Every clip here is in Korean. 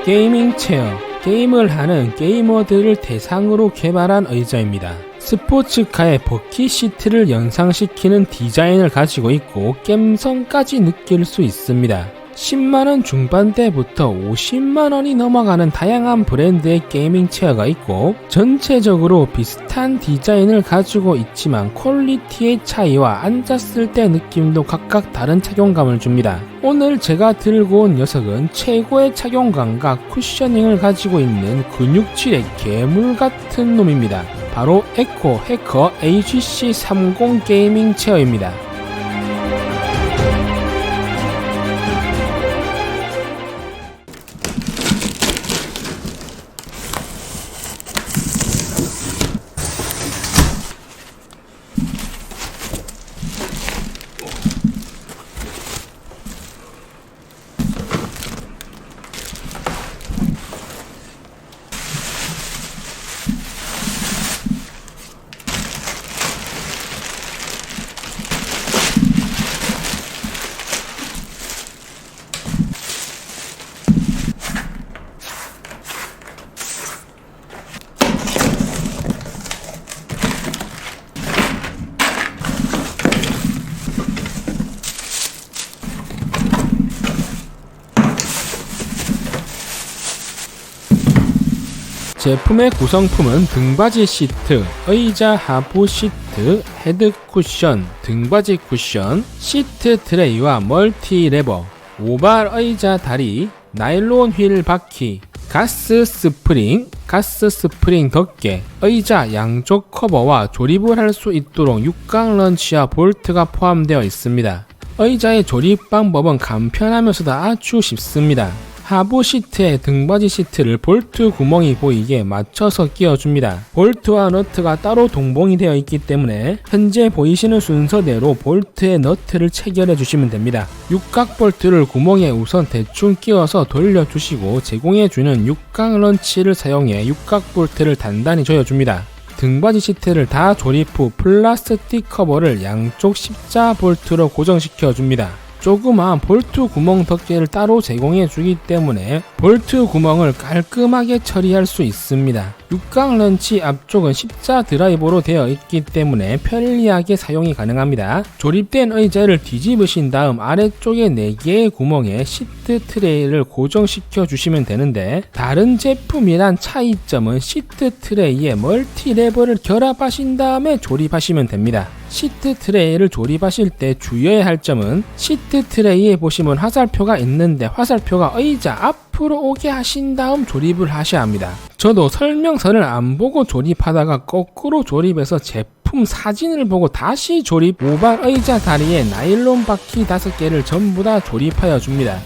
게이밍 체어, 게임을 하는 게이머들을 대상으로 개발한 의자입니다. 스포츠카의 버킷 시트를 연상시키는 디자인을 가지고 있고 갬성까지 느낄 수 있습니다. 10만원 중반대부터 50만원이 넘어가는 다양한 브랜드의 게이밍 체어가 있고 전체적으로 비슷한 디자인을 가지고 있지만 퀄리티의 차이와 앉았을 때 느낌도 각각 다른 착용감을 줍니다. 오늘 제가 들고 온 녀석은 최고의 착용감과 쿠셔닝을 가지고 있는 근육질의 괴물 같은 놈입니다. 바로 에코 해커 HC30 게이밍 체어입니다. 제품의 구성품은 등받이 시트, 의자 하부 시트, 헤드 쿠션, 등받이 쿠션, 시트 트레이와 멀티 레버, 오발 의자 다리, 나일론 휠 바퀴, 가스 스프링 덮개, 의자 양쪽 커버와 조립을 할 수 있도록 육각 런치와 볼트가 포함되어 있습니다. 의자의 조립 방법은 간편하면서도 아주 쉽습니다. 하부 시트에 등받이 시트를 볼트 구멍이 보이게 맞춰서 끼워줍니다. 볼트와 너트가 따로 동봉이 되어 있기 때문에 현재 보이시는 순서대로 볼트에 너트를 체결해 주시면 됩니다. 육각 볼트를 구멍에 우선 대충 끼워서 돌려주시고 제공해주는 육각 런치를 사용해 육각 볼트를 단단히 조여줍니다. 등받이 시트를 다 조립 후 플라스틱 커버를 양쪽 십자 볼트로 고정시켜 줍니다. 조그마한 볼트 구멍 덮개를 따로 제공해 주기 때문에 볼트 구멍을 깔끔하게 처리할 수 있습니다. 육각 런치 앞쪽은 십자 드라이버로 되어 있기 때문에 편리하게 사용이 가능합니다. 조립된 의자를 뒤집으신 다음 아래쪽에 4개의 구멍에 시트 트레이를 고정시켜 주시면 되는데 다른 제품이란 차이점은 시트 트레이에 멀티 레버를 결합하신 다음에 조립하시면 됩니다. 시트 트레이를 조립하실 때 주의해야 할 점은 시트 트레이에 보시면 화살표가 있는데 화살표가 의자 앞으로 오게 하신 다음 조립을 하셔야 합니다. 저도 설명서를 안 보고 조립하다가 거꾸로 조립해서 제품 사진을 보고 다시 조립, 오발 의자 다리에 나일론 바퀴 5개를 전부 다 조립하여 줍니다.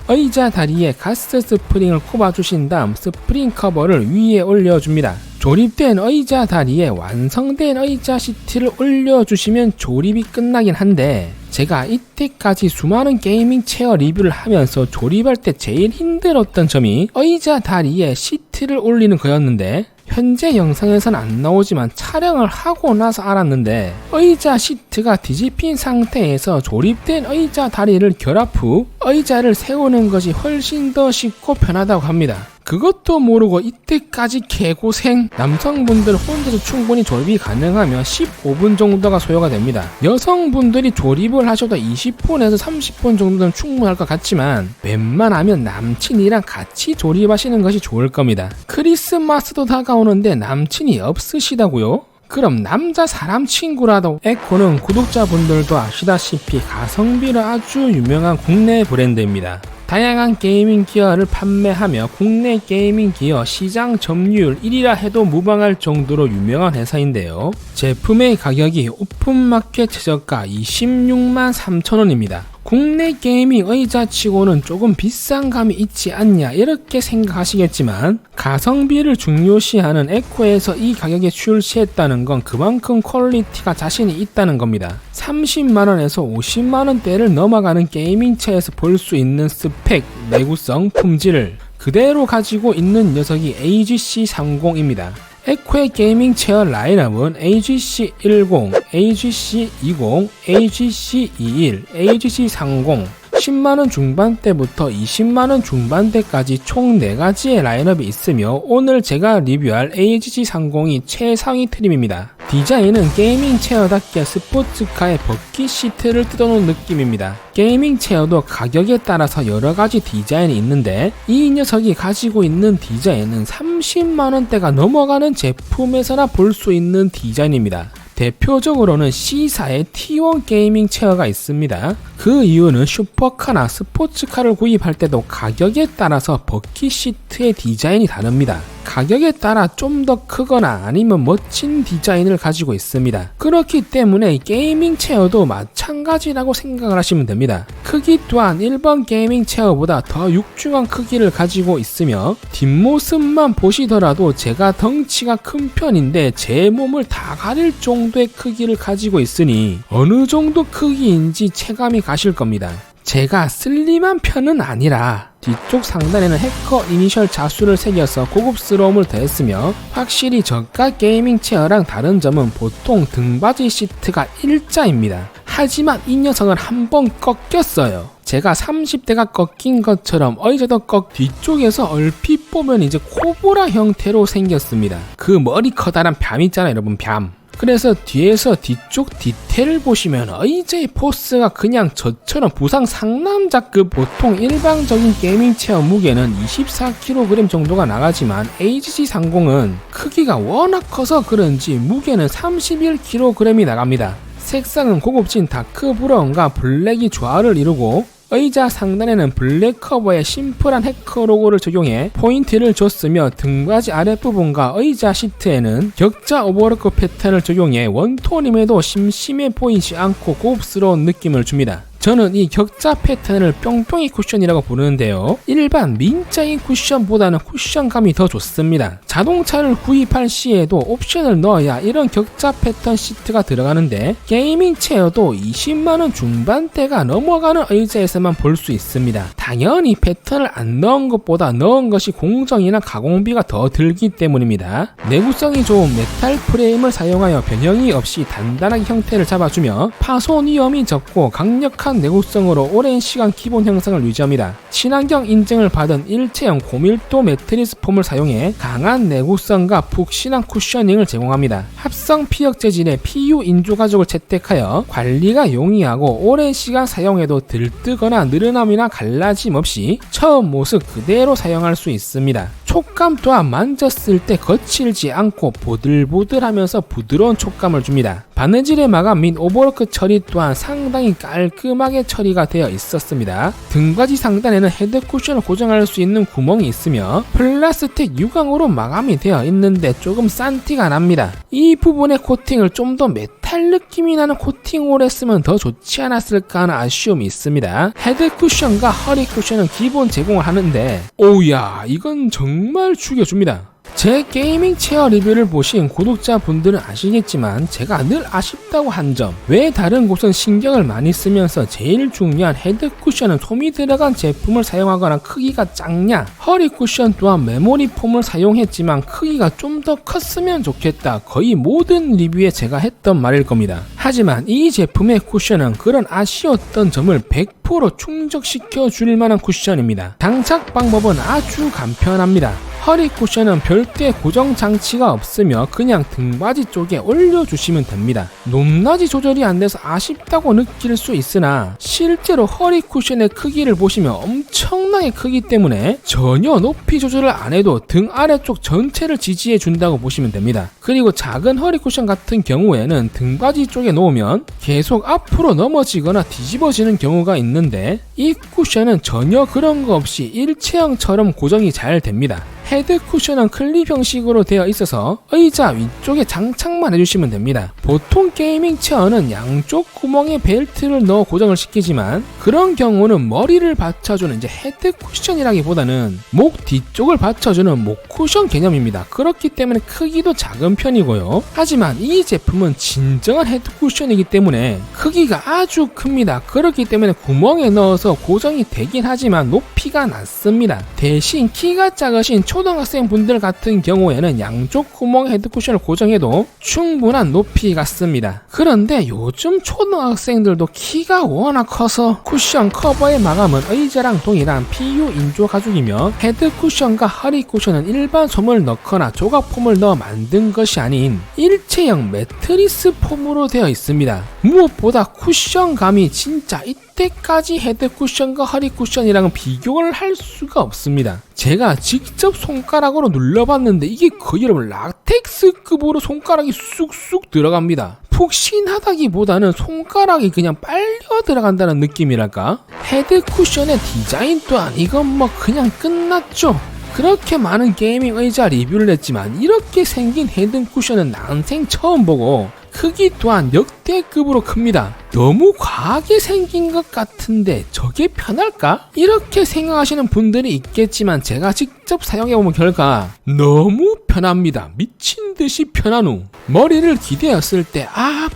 의자 다리에 가스 스프링을 꼽아주신 다음 스프링 커버를 위에 올려줍니다. 조립된 의자 다리에 완성된 의자 시트를 올려주시면 조립이 끝나긴 한데 제가 이때까지 수많은 게이밍 체어 리뷰를 하면서 조립할 때 제일 힘들었던 점이 의자 다리에 시트를 올리는 거였는데 현재 영상에선 안 나오지만 촬영을 하고 나서 알았는데 의자 시트가 뒤집힌 상태에서 조립된 의자 다리를 결합 후 의자를 세우는 것이 훨씬 더 쉽고 편하다고 합니다. 그것도 모르고 이때까지 개고생. 남성분들 혼자서 충분히 조립이 가능하면 15분 정도가 소요가 됩니다. 여성분들이 조립을 하셔도 20분에서 30분 정도는 충분할 것 같지만 웬만하면 남친이랑 같이 조립하시는 것이 좋을 겁니다. 크리스마스도 다가오는데 남친이 없으시다고요? 그럼 남자 사람 친구라도. 에코는 구독자분들도 아시다시피 가성비로 아주 유명한 국내 브랜드입니다. 다양한 게이밍 기어를 판매하며 국내 게이밍 기어 시장 점유율 1위라 해도 무방할 정도로 유명한 회사인데요. 제품의 가격이 오픈마켓 최저가 26만 3천원입니다. 국내 게이밍 의자치고는 조금 비싼 감이 있지 않냐 이렇게 생각하시겠지만 가성비를 중요시하는 에코에서 이 가격에 출시했다는 건 그만큼 퀄리티가 자신이 있다는 겁니다. 30만원에서 50만원대를 넘어가는 게이밍체에서 볼 수 있는 스펙, 내구성, 품질을 그대로 가지고 있는 녀석이 AGC30입니다. 에코의 게이밍 체어 라인업은 AGC10, AGC20, AGC21, AGC30, 10만원 중반대부터 20만원 중반대까지 총 4가지의 라인업이 있으며 오늘 제가 리뷰할 AGC30이 최상위 트림입니다. 디자인은 게이밍 체어답게 스포츠카의 버킷 시트를 뜯어놓은 느낌입니다. 게이밍 체어도 가격에 따라서 여러가지 디자인이 있는데 이 녀석이 가지고 있는 디자인은 30만원대가 넘어가는 제품에서나 볼 수 있는 디자인입니다. 대표적으로는 C사의 T1 게이밍 체어가 있습니다. 그 이유는 슈퍼카나 스포츠카를 구입할 때도 가격에 따라서 버킷 시트의 디자인이 다릅니다. 가격에 따라 좀 더 크거나 아니면 멋진 디자인을 가지고 있습니다. 그렇기 때문에 게이밍 체어도 마찬가지라고 생각을 하시면 됩니다. 크기 또한 일반 게이밍 체어보다 더 육중한 크기를 가지고 있으며 뒷모습만 보시더라도 제가 덩치가 큰 편인데 제 몸을 다 가릴 정도의 크기를 가지고 있으니 어느 정도 크기인지 체감이 가실 겁니다. 제가 슬림한 편은 아니라 뒤쪽 상단에는 해커 이니셜 자수를 새겨서 고급스러움을 더했으며 확실히 저가 게이밍 체어랑 다른 점은 보통 등받이 시트가 일자입니다. 하지만 이 녀석은 한번 꺾였어요. 제가 30대가 꺾인 것처럼 의자도 뒤쪽에서 얼핏 보면 이제 코브라 형태로 생겼습니다. 그 머리 커다란 뱀 있잖아요 여러분, 뱀. 그래서 뒤에서 뒤쪽 디테일을 보시면 의자의 포스가 그냥 저처럼 부상 상남자급. 보통 일반적인 게이밍 체어 무게는 24kg 정도가 나가지만 AGC30은 크기가 워낙 커서 그런지 무게는 31kg이 나갑니다. 색상은 고급진 다크 브라운과 블랙이 조화를 이루고 의자 상단에는 블랙 커버에 심플한 해커 로고를 적용해 포인트를 줬으며 등받이 아랫부분과 의자 시트에는 격자 오버로크 패턴을 적용해 원톤임에도 심심해 보이지 않고 고급스러운 느낌을 줍니다. 저는 이 격자 패턴을 뿅뿅이 쿠션이라고 부르는데요. 일반 민자인 쿠션보다는 쿠션감이 더 좋습니다. 자동차를 구입할 시에도 옵션을 넣어야 이런 격자 패턴 시트가 들어가는데 게이밍 체어도 20만원 중반대가 넘어가는 의자에서만 볼 수 있습니다. 당연히 패턴을 안 넣은 것보다 넣은 것이 공정이나 가공비가 더 들기 때문입니다. 내구성이 좋은 메탈 프레임을 사용하여 변형이 없이 단단하게 형태를 잡아주며 파손 위험이 적고 강력한 내구성으로 오랜 시간 기본 형상을 유지합니다. 친환경 인증을 받은 일체형 고밀도 매트리스 폼을 사용해 강한 내구성과 푹신한 쿠셔닝을 제공합니다. 합성 피혁 재질의 PU 인조 가죽을 채택하여 관리가 용이하고 오랜 시간 사용해도 들뜨거나 느슨함이나 갈라짐 없이 처음 모습 그대로 사용할 수 있습니다. 촉감 또한 만졌을 때 거칠지 않고 보들보들하면서 부드러운 촉감을 줍니다. 바느질의 마감 및 오버로크 처리 또한 상당히 깔끔하게 처리가 되어 있었습니다. 등받이 상단에는 헤드 쿠션을 고정할 수 있는 구멍이 있으며 플라스틱 유광으로 마감이 되어 있는데 조금 싼 티가 납니다. 이 부분의 코팅을 좀 더 메탈 느낌이 나는 코팅을 했으면 더 좋지 않았을까 하는 아쉬움이 있습니다. 헤드 쿠션과 허리 쿠션은 기본 제공을 하는데 오우야, 이건 정말 죽여줍니다. 제 게이밍 체어 리뷰를 보신 구독자분들은 아시겠지만 제가 늘 아쉽다고 한 점, 왜 다른 곳은 신경을 많이 쓰면서 제일 중요한 헤드 쿠션은 솜이 들어간 제품을 사용하거나 크기가 작냐, 허리 쿠션 또한 메모리 폼을 사용했지만 크기가 좀 더 컸으면 좋겠다, 거의 모든 리뷰에 제가 했던 말일 겁니다. 하지만 이 제품의 쿠션은 그런 아쉬웠던 점을 100% 충족시켜 줄 만한 쿠션입니다. 장착 방법은 아주 간편합니다. 허리 쿠션은 별도의 고정 장치가 없으며 그냥 등받이 쪽에 올려주시면 됩니다. 높낮이 조절이 안 돼서 아쉽다고 느낄 수 있으나 실제로 허리 쿠션의 크기를 보시면 엄청나게 크기 때문에 전혀 높이 조절을 안 해도 등 아래쪽 전체를 지지해 준다고 보시면 됩니다. 그리고 작은 허리 쿠션 같은 경우에는 등받이 쪽에 놓으면 계속 앞으로 넘어지거나 뒤집어지는 경우가 있는데 이 쿠션은 전혀 그런 거 없이 일체형처럼 고정이 잘 됩니다. 헤드 쿠션은 클립 형식으로 되어 있어서 의자 위쪽에 장착만 해주시면 됩니다. 보통 게이밍 체어는 양쪽 구멍에 벨트를 넣어 고정을 시키지만 그런 경우는 머리를 받쳐주는 이제 헤드 쿠션이라기보다는 목 뒤쪽을 받쳐주는 목 쿠션 개념입니다. 그렇기 때문에 크기도 작은 편이고요. 하지만 이 제품은 진정한 헤드 쿠션이기 때문에 크기가 아주 큽니다. 그렇기 때문에 구멍에 넣어서 고정이 되긴 하지만 높이가 낮습니다. 대신 키가 작으신 초등학생 분들 같은 경우에는 양쪽 구멍에 헤드 쿠션을 고정해도 충분한 높이 같습니다. 그런데 요즘 초등학생들도 키가 워낙 커서 쿠션 커버의 마감은 의자랑 동일한 PU 인조 가죽이며 헤드 쿠션과 허리 쿠션은 일반 솜을 넣거나 조각폼을 넣어 만든 것이 아닌 일체형 매트리스 폼으로 되어 있습니다. 무엇보다 쿠션감이 진짜 이때까지 헤드 쿠션과 허리 쿠션이랑 비교를 할 수가 없습니다. 제가 직접 손가락으로 눌러봤는데 이게 거의 여러분 라텍스급으로 손가락이 쑥쑥 들어갑니다. 푹신하다기보다는 손가락이 그냥 빨려 들어간다는 느낌이랄까? 헤드 쿠션의 디자인 또한 이건 뭐 그냥 끝났죠. 그렇게 많은 게이밍 의자 리뷰를 했지만 이렇게 생긴 헤드 쿠션은 난생 처음 보고 크기 또한 역대급으로 큽니다. 너무 과하게 생긴 것 같은데 저게 편할까? 이렇게 생각하시는 분들이 있겠지만 제가 직접 사용해본 결과 너무 편합니다. 미친듯이 편한 후 머리를 기대었을 때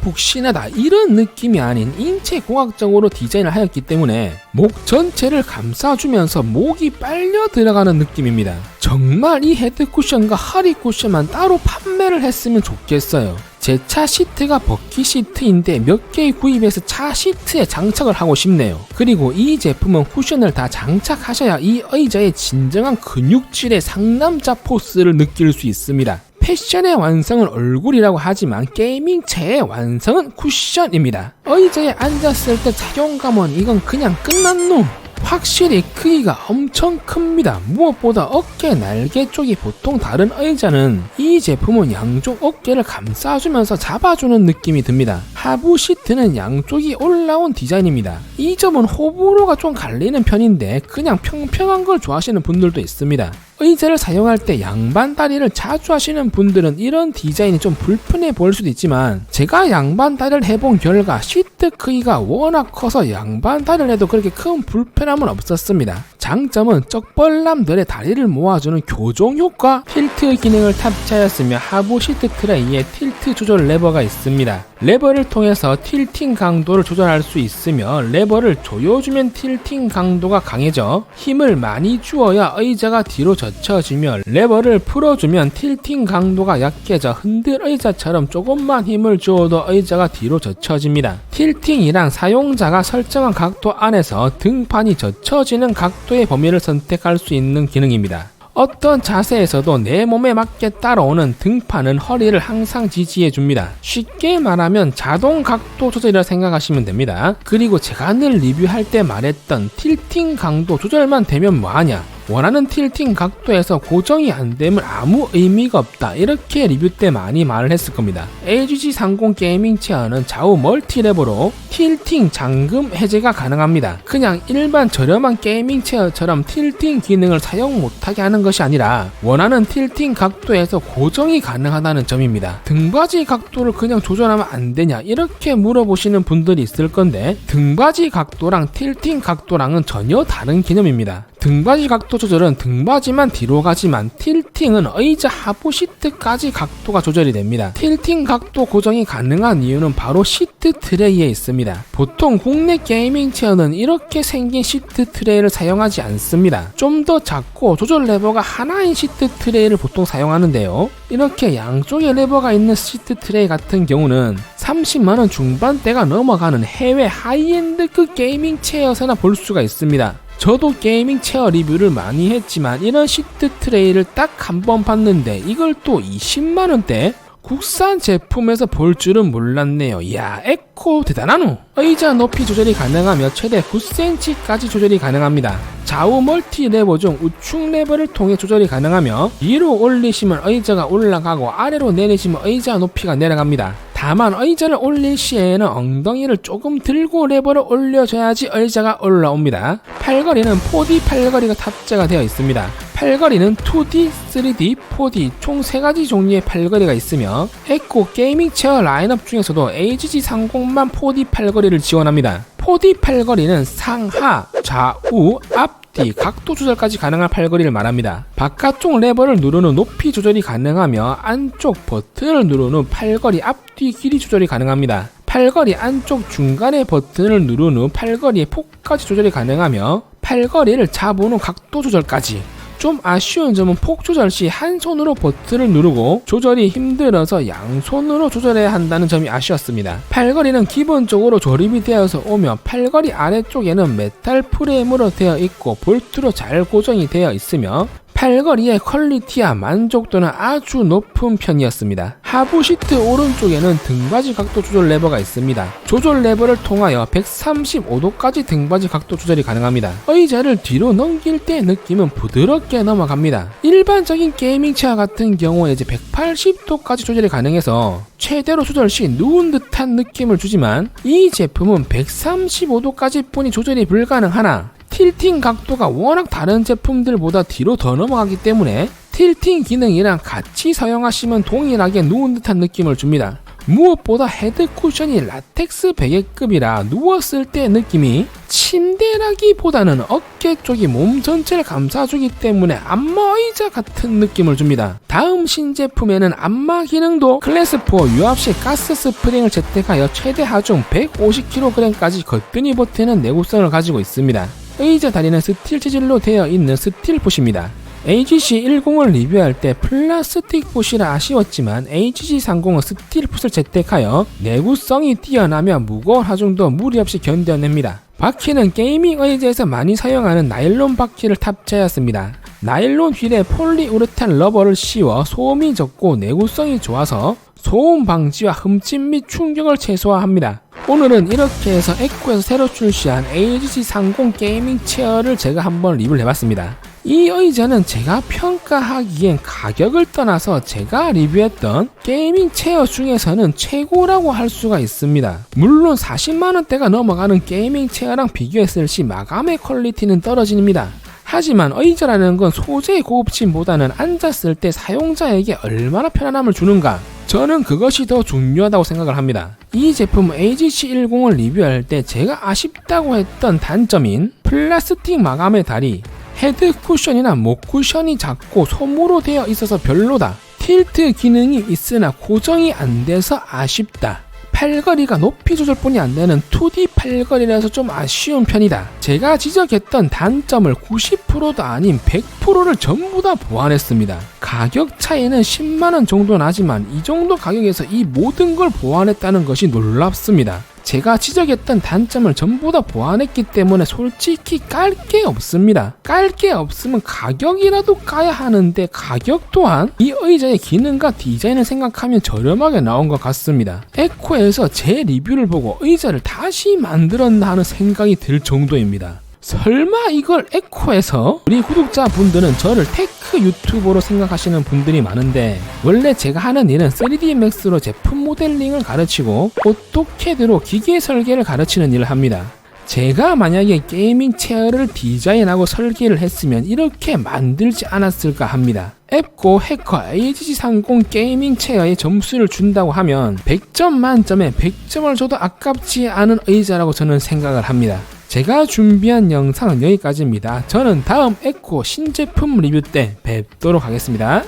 푹신하다 이런 느낌이 아닌 인체공학적으로 디자인을 하였기 때문에 목 전체를 감싸주면서 목이 빨려 들어가는 느낌입니다. 정말 이 헤드 쿠션과 허리 쿠션만 따로 판매를 했으면 좋겠어요. 제 차 시트가 버킷 시트인데 몇 개 구입해서 차 시트에 장착을 하고 싶네요. 그리고 이 제품은 쿠션을 다 장착하셔야 이 의자의 진정한 근육질의 상남자 포스를 느낄 수 있습니다. 패션의 완성은 얼굴이라고 하지만 게이밍체의 완성은 쿠션입니다. 의자에 앉았을 때 착용감은 이건 그냥 끝난 놈. 확실히 크기가 엄청 큽니다. 무엇보다 어깨 날개 쪽이 보통 다른 의자는 이 제품은 양쪽 어깨를 감싸주면서 잡아주는 느낌이 듭니다. 하부 시트는 양쪽이 올라온 디자인입니다. 이 점은 호불호가 좀 갈리는 편인데 그냥 평평한 걸 좋아하시는 분들도 있습니다. 의자를 사용할 때 양반 다리를 자주 하시는 분들은 이런 디자인이 좀 불편해 보일 수도 있지만 제가 양반 다리를 해본 결과 시트 크기가 워낙 커서 양반 다리를 해도 그렇게 큰 불편함은 없었습니다. 장점은 쩍벌남들의 다리를 모아주는 교정 효과, 틸트 기능을 탑재하였으며 하부 시트 트레이에 틸트 조절 레버가 있습니다. 레버를 통해서 틸팅 강도를 조절할 수 있으며 레버를 조여주면 틸팅 강도가 강해져 힘을 많이 주어야 의자가 뒤로 젖혀지며 레버를 풀어주면 틸팅 강도가 약해져 흔들 의자처럼 조금만 힘을 주어도 의자가 뒤로 젖혀집니다. 틸팅이란 사용자가 설정한 각도 안에서 등판이 젖혀지는 각도의 범위를 선택할 수 있는 기능입니다. 어떤 자세에서도 내 몸에 맞게 따라오는 등판은 허리를 항상 지지해줍니다. 쉽게 말하면 자동 각도 조절이라 생각하시면 됩니다. 그리고 제가 늘 리뷰할 때 말했던 틸팅 강도 조절만 되면 뭐하냐, 원하는 틸팅 각도에서 고정이 안되면 아무 의미가 없다, 이렇게 리뷰 때 많이 말을 했을 겁니다. AGG30 게이밍 체어는 좌우 멀티레버로 틸팅 잠금 해제가 가능합니다. 그냥 일반 저렴한 게이밍 체어처럼 틸팅 기능을 사용 못하게 하는 것이 아니라 원하는 틸팅 각도에서 고정이 가능하다는 점입니다. 등받이 각도를 그냥 조절하면 안되냐 이렇게 물어보시는 분들이 있을 건데 등받이 각도랑 틸팅 각도랑은 전혀 다른 개념입니다. 등받이 각도 조절은 등받이만 뒤로 가지만 틸팅은 의자 하부 시트까지 각도가 조절이 됩니다. 틸팅 각도 고정이 가능한 이유는 바로 시트 트레이에 있습니다. 보통 국내 게이밍 체어는 이렇게 생긴 시트 트레이를 사용하지 않습니다. 좀 더 작고 조절 레버가 하나인 시트 트레이를 보통 사용하는데요. 이렇게 양쪽에 레버가 있는 시트 트레이 같은 경우는 30만원 중반대가 넘어가는 해외 하이엔드급 게이밍 체어에서나 볼 수가 있습니다. 저도 게이밍 체어 리뷰를 많이 했지만 이런 시트 트레이를 딱 한 번 봤는데 이걸 또 20만원대? 국산 제품에서 볼 줄은 몰랐네요. 이야, 에코 대단하노? 의자 높이 조절이 가능하며 최대 9cm까지 조절이 가능합니다. 좌우 멀티 레버 중 우측 레버를 통해 조절이 가능하며 위로 올리시면 의자가 올라가고 아래로 내리시면 의자 높이가 내려갑니다. 다만 의자를 올릴 시에는 엉덩이를 조금 들고 레버를 올려줘야지 의자가 올라옵니다. 팔걸이는 4D 팔걸이가 탑재가 되어 있습니다. 팔걸이는 2D, 3D, 4D 총 3가지 종류의 팔걸이가 있으며 에코 게이밍 체어 라인업 중에서도 HG30만 4D 팔걸이를 지원합니다. 4D 팔걸이는 상하, 좌우, 앞뒤 각도 조절까지 가능한 팔걸이를 말합니다. 바깥쪽 레버를 누른 후 높이 조절이 가능하며 안쪽 버튼을 누른 후 팔걸이 앞뒤 길이 조절이 가능합니다. 팔걸이 안쪽 중간의 버튼을 누른 후 팔걸이의 폭까지 조절이 가능하며 팔걸이를 잡은 후 각도 조절까지. 좀 아쉬운 점은 폭 조절 시 한 손으로 버튼을 누르고 조절이 힘들어서 양손으로 조절해야 한다는 점이 아쉬웠습니다. 팔걸이는 기본적으로 조립이 되어서 오며 팔걸이 아래쪽에는 메탈 프레임으로 되어 있고 볼트로 잘 고정이 되어 있으며 팔걸이의 퀄리티와 만족도는 아주 높은 편이었습니다. 하부 시트 오른쪽에는 등받이 각도 조절 레버가 있습니다. 조절 레버를 통하여 135도까지 등받이 각도 조절이 가능합니다. 의자를 뒤로 넘길 때 느낌은 부드럽게 넘어갑니다. 일반적인 게이밍 체어 같은 경우에 이제 180도까지 조절이 가능해서 최대로 조절 시 누운 듯한 느낌을 주지만 이 제품은 135도까지 뿐이 조절이 불가능하나 틸팅 각도가 워낙 다른 제품들보다 뒤로 더 넘어가기 때문에 틸팅 기능이랑 같이 사용하시면 동일하게 누운 듯한 느낌을 줍니다. 무엇보다 헤드 쿠션이 라텍스 베개급이라 누웠을 때 느낌이 침대라기보다는 어깨 쪽이 몸 전체를 감싸주기 때문에 안마 의자 같은 느낌을 줍니다. 다음 신제품에는 안마 기능도 클래스4 유압 시 가스 스프링을 채택하여 최대 하중 150kg까지 거뜬히 버티는 내구성을 가지고 있습니다. 의자 다리는 스틸 재질로 되어 있는 스틸 풋입니다. HG10을 리뷰할 때 플라스틱 풋이라 아쉬웠지만 HG30은 스틸 풋을 채택하여 내구성이 뛰어나며 무거운 하중도 무리 없이 견뎌냅니다. 바퀴는 게이밍 의자에서 많이 사용하는 나일론 바퀴를 탑재하였습니다. 나일론 휠에 폴리우레탄 러버를 씌워 소음이 적고 내구성이 좋아서 소음 방지와 흠집 및 충격을 최소화합니다. 오늘은 이렇게 해서 에코에서 새로 출시한 HG30 게이밍 체어를 제가 한번 리뷰를 해봤습니다. 이 의자는 제가 평가하기엔 가격을 떠나서 제가 리뷰했던 게이밍 체어 중에서는 최고라고 할 수가 있습니다. 물론 40만원대가 넘어가는 게이밍 체어랑 비교했을 시 마감의 퀄리티는 떨어집니다. 하지만 의자라는 건 소재의 고급침보다는 앉았을 때 사용자에게 얼마나 편안함을 주는가, 저는 그것이 더 중요하다고 생각을 합니다. 이 제품 HG10을 리뷰할 때 제가 아쉽다고 했던 단점인 플라스틱 마감의 다리, 헤드 쿠션이나 목 쿠션이 작고 솜으로 되어 있어서 별로다, 틸트 기능이 있으나 고정이 안 돼서 아쉽다, 팔걸이가 높이 조절뿐이 안 되는 2D 팔걸이라서 좀 아쉬운 편이다, 제가 지적했던 단점을 90%도 아닌 100%를 전부 다 보완했습니다. 가격 차이는 10만원 정도 나지만 이 정도 가격에서 이 모든 걸 보완했다는 것이 놀랍습니다. 제가 지적했던 단점을 전부 다 보완했기 때문에 솔직히 깔 게 없습니다. 깔 게 없으면 가격이라도 까야 하는데 가격 또한 이 의자의 기능과 디자인을 생각하면 저렴하게 나온 것 같습니다. 에코에서 제 리뷰를 보고 의자를 다시 만들었나 하는 생각이 들 정도입니다. 설마 이걸 에코에서? 우리 구독자분들은 저를 테크 유튜버로 생각하시는 분들이 많은데 원래 제가 하는 일은 3D 맥스로 제품 모델링을 가르치고 오토캐드로 기계 설계를 가르치는 일을 합니다. 제가 만약에 게이밍 체어를 디자인하고 설계를 했으면 이렇게 만들지 않았을까 합니다. 에코 해커 HG30 게이밍 체어에 점수를 준다고 하면 100점 만점에 100점을 줘도 아깝지 않은 의자라고 저는 생각을 합니다. 제가 준비한 영상은 여기까지입니다. 저는 다음 에코 신제품 리뷰 때 뵙도록 하겠습니다.